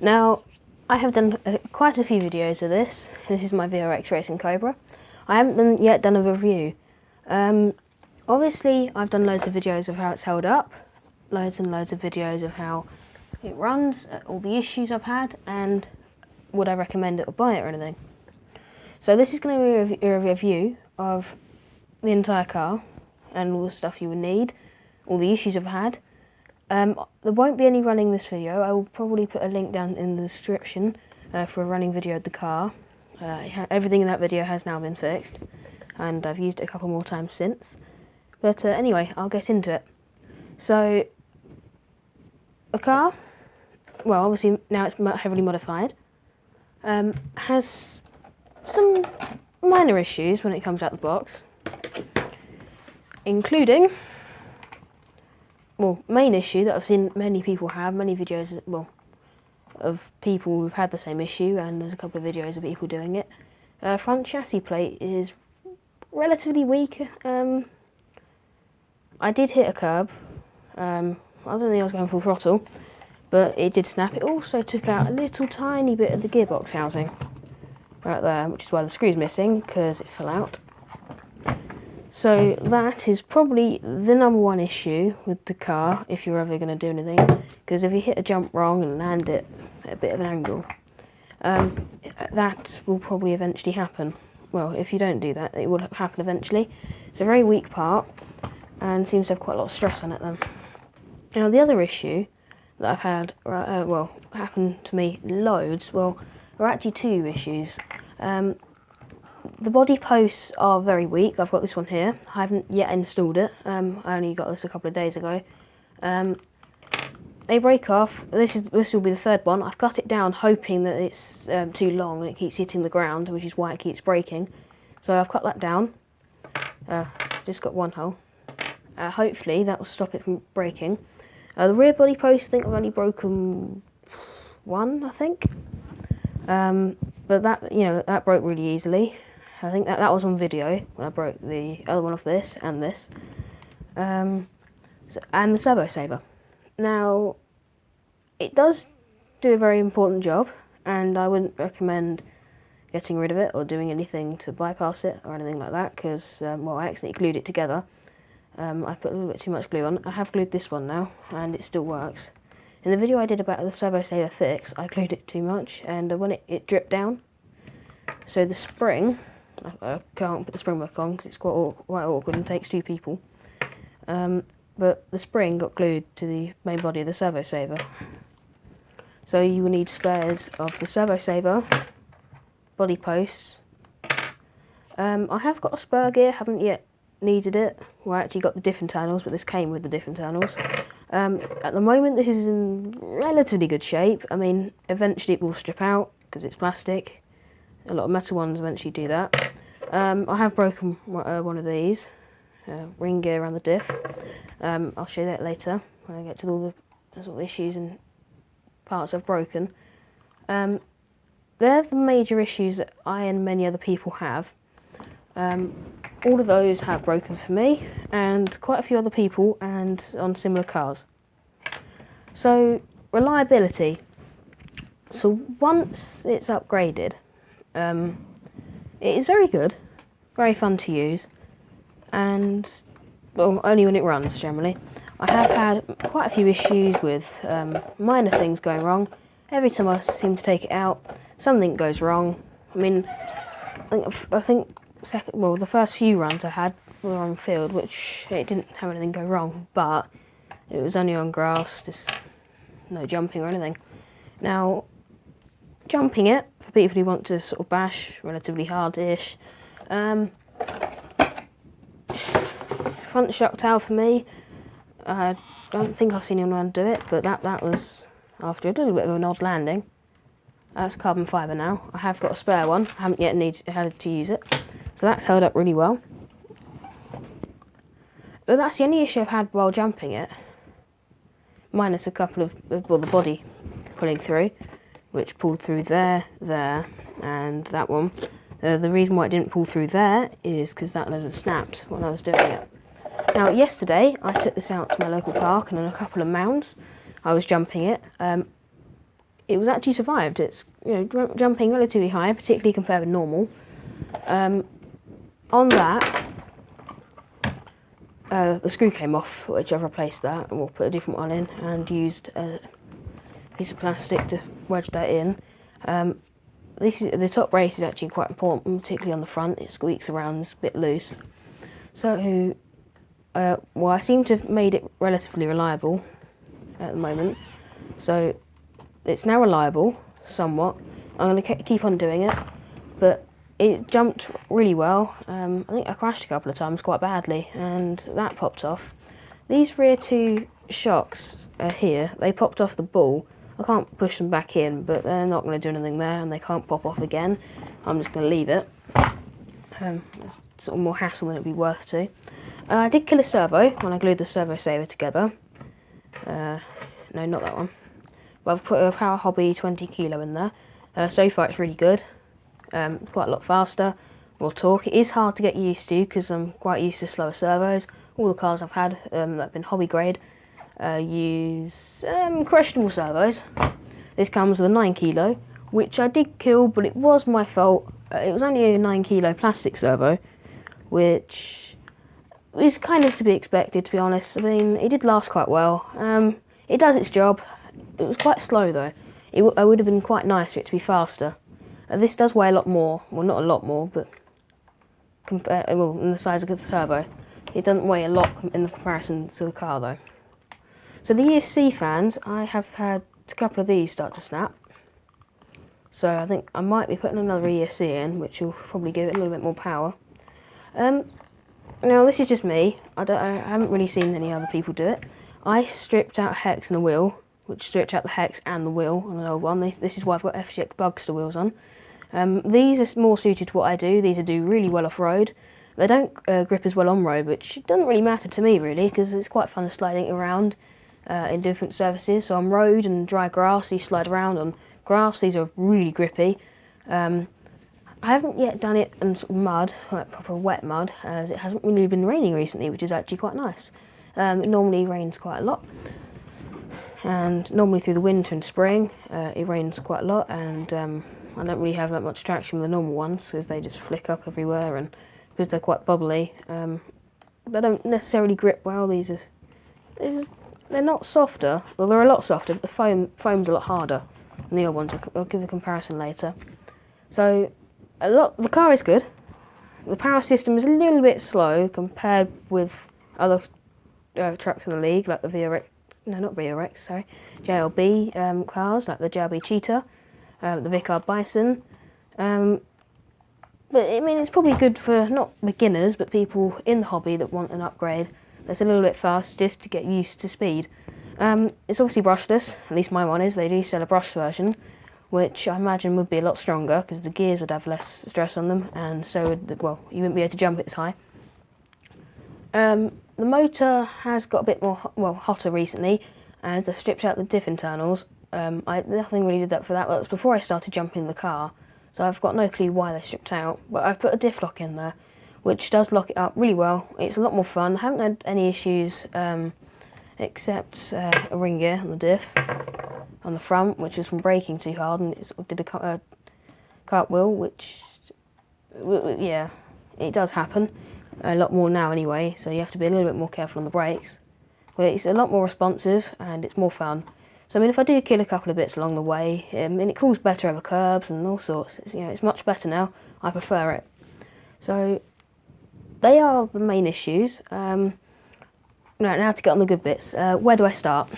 Now, I have done quite a few videos of this. This is my VRX Racing Cobra. I haven't yet done a review. Obviously, I've done loads of videos of how it's held up, loads and loads of videos of how it runs, all the issues I've had, and would I recommend it or buy it or anything. So this is going to be a review of the entire car and all the stuff you would need, all the issues I've had. There won't be any running this video. I will probably put a link down in the description for a running video of the car. Everything in that video has now been fixed, and I've used it a couple more times since. But anyway, I'll get into it. So, the car, well, obviously now it's heavily modified, has some minor issues when it comes out the box, including, well, main issue that I've seen many people have, many videos, well, of people who've had the same issue, and there's a couple of videos of people doing it. Front chassis plate is relatively weak. I did hit a curb. I don't think I was going full throttle, but it did snap. It also took out a little tiny bit of the gearbox housing right there, which is why the screw's missing, because it fell out. So that is probably the number one issue with the car if you're ever going to do anything, because if you hit a jump wrong and land it at a bit of an angle, that will probably eventually happen. Well, if you don't do that, it will happen eventually. It's a very weak part and seems to have quite a lot of stress on it then. Now the other issue that I've had, well, happened to me loads, well, there are actually two issues. The body posts are very weak. I've got this one here. I haven't yet installed it. I only got this a couple of days ago. They break off. This will be the third one. I've cut it down hoping that it's too long and it keeps hitting the ground, which is why it keeps breaking. So I've cut that down. Just got one hole. Hopefully that will stop it from breaking. The rear body post, I think I've only broken one, I think. But that, you know, that broke really easily. I think that was on video when I broke the other one of this and this. And the servo saver. Now, it does do a very important job, and I wouldn't recommend getting rid of it or doing anything to bypass it or anything like that, because, well, I accidentally glued it together. I put a little bit too much glue on. I have glued this one now, and it still works. In the video I did about the servo saver fix, I glued it too much, and when it dripped down, so the spring, I can't put the spring back on because it's quite awkward and takes two people, but the spring got glued to the main body of the servo saver. So you will need spares of the servo saver, body posts. I have got a spur gear, haven't yet needed it. Well, I actually got the diff internals, but this came with the diff internals. At the moment this is in relatively good shape. I mean, eventually it will strip out because it's plastic. A lot of metal ones eventually do that. I have broken one of these, ring gear around the diff. I'll show you that later when I get to all the sort of issues and parts I've broken. They're the major issues that I and many other people have. All of those have broken for me and quite a few other people and on similar cars. So, reliability. So once it's upgraded, it is very good, very fun to use, and, well, only when it runs generally. I have had quite a few issues with minor things going wrong. Every time I seem to take it out, something goes wrong. I mean, I think the first few runs I had were on field, which it didn't have anything go wrong, but it was only on grass, just no jumping or anything. Now, jumping it, for people who want to sort of bash relatively hard-ish, front shock tail for me, I don't think I've seen anyone do it, but that was after a little bit of an odd landing. That's carbon fibre now. I have got a spare one, I haven't yet had to use it. So that's held up really well. But that's the only issue I've had while jumping it, minus a couple of, well, the body pulling through, which pulled through there, and that one. The reason why it didn't pull through there is because that had snapped when I was doing it. Now, yesterday I took this out to my local park and on a couple of mounds I was jumping it. it was actually survived. It's jumping relatively high, particularly compared with normal. On that, the screw came off, which I've replaced that, and we'll put a different one in, and used a piece of plastic to wedge that in. The top brace is actually quite important, particularly on the front. It squeaks around, it's a bit loose. So, well, I seem to have made it relatively reliable at the moment. So, it's now reliable, somewhat. I'm going to keep on doing it, but it jumped really well. I think I crashed a couple of times quite badly, and that popped off. These rear two shocks here, they popped off the ball. I can't push them back in, but they're not going to do anything there, and they can't pop off again. I'm just going to leave it. It's sort of more hassle than it'd be worth to. I did kill a servo when I glued the servo saver together. No, not that one. But I've put a Power Hobby 20 kilo in there. So far it's really good. Quite a lot faster, more torque. It is hard to get used to because I'm quite used to slower servos. All the cars I've had that have been hobby grade use questionable servos. This comes with a 9 kilo, which I did kill, but it was my fault. It was only a 9 kilo plastic servo, which is kind of to be expected, to be honest. I mean, it did last quite well. It does its job. It was quite slow though. It would have been quite nice for it to be faster. This does weigh a lot more. Well, not a lot more, but in the size of the turbo. It doesn't weigh a lot in the comparison to the car though. So the ESC fans, I have had a couple of these start to snap. So I think I might be putting another ESC in, which will probably give it a little bit more power. Now this is just me. I haven't really seen any other people do it. I stripped out hex and the wheel, which stripped out the hex and the wheel on an old one. This is why I've got FGX Bugster wheels on. These are more suited to what I do. These do really well off-road. They don't grip as well on-road, which doesn't really matter to me really, because it's quite fun sliding around in different surfaces. So on road and dry grass, these slide around. On grass, these are really grippy. I haven't yet done it in sort of mud, like proper wet mud, as it hasn't really been raining recently, which is actually quite nice. It normally rains quite a lot. And normally through the winter and spring it rains quite a lot, and I don't really have that much traction with the normal ones because they just flick up everywhere, and because they're quite bubbly they don't necessarily grip well. They're not softer, well they're a lot softer, but the foam's a lot harder than the old ones. I'll give a comparison later. So the car is good. The power system is a little bit slow compared with other trucks in the league, like the VRX. No, not VRX, sorry. JLB cars, like the JLB Cheetah, the Vickard Bison. But I mean, it's probably good for not beginners, but people in the hobby that want an upgrade that's a little bit fast, just to get used to speed. It's obviously brushless, at least my one is. They do sell a brush version, which I imagine would be a lot stronger because the gears would have less stress on them, and so would well, you wouldn't be able to jump it as high. The motor has got a bit more, hotter recently, and I stripped out the diff internals. Nothing really did that for that. Well, it was before I started jumping the car, so I've got no clue why they stripped out. But I've put a diff lock in there, which does lock it up really well. It's a lot more fun. I haven't had any issues except a ring gear on the diff on the front, which was from braking too hard, and it sort of did a cartwheel, which, yeah, it does happen. A lot more now anyway, so you have to be a little bit more careful on the brakes. But it's a lot more responsive and it's more fun. So I mean, if I do kill a couple of bits along the way, and it cools better over curbs and all sorts, it's much better now. I prefer it. So they are the main issues. Right, now to get on the good bits. Where do I start?